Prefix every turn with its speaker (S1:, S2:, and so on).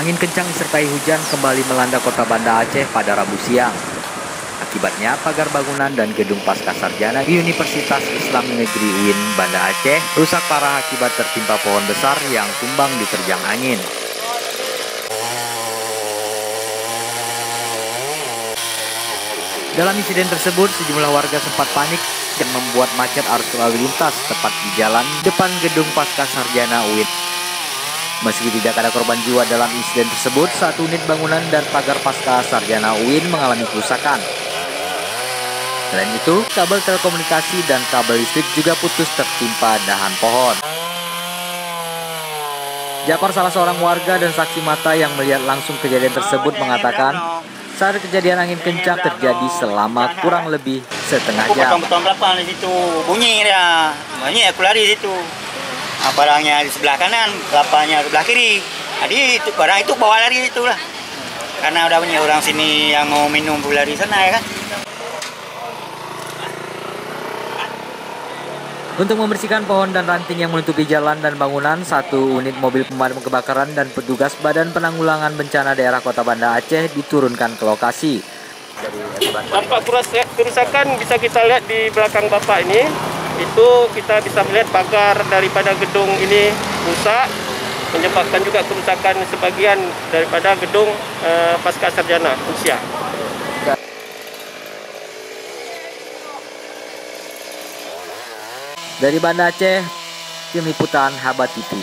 S1: Angin kencang disertai hujan kembali melanda kota Banda Aceh pada Rabu siang. Akibatnya, pagar bangunan dan gedung Pascasarjana di Universitas Islam Negeri UIN Banda Aceh rusak parah akibat tertimpa pohon besar yang tumbang diterjang angin. Dalam insiden tersebut, sejumlah warga sempat panik dan membuat macet arus lalu lintas tepat di jalan depan gedung Pascasarjana UIN. Meski tidak ada korban jiwa dalam insiden tersebut, satu unit bangunan dan pagar Pascasarjana UIN mengalami kerusakan. Selain itu, kabel telekomunikasi dan kabel listrik juga putus tertimpa dahan pohon. Japar, salah seorang warga dan saksi mata yang melihat langsung kejadian tersebut, mengatakan saat kejadian angin kencang terjadi selama kurang lebih setengah jam.
S2: Beton berapa di situ bunyi dia, bunyi aku lari di situ. Barangnya di sebelah kanan, kelapanya di sebelah kiri. Jadi itu barang itu bawa lari itu lah. Karena udah banyak orang sini yang mau minum lari sana ya kan.
S1: Untuk membersihkan pohon dan ranting yang menutupi jalan dan bangunan, satu unit mobil pemadam kebakaran dan petugas Badan Penanggulangan Bencana Daerah Kota Banda Aceh diturunkan ke lokasi.
S3: Dampak kerusakan bisa kita lihat di belakang Bapak ini. Itu kita bisa melihat pagar daripada gedung ini rusak, menyebabkan juga kerusakan sebagian daripada gedung Pascasarjana Usia.
S1: Dari Banda Aceh, tim liputan Habat TV.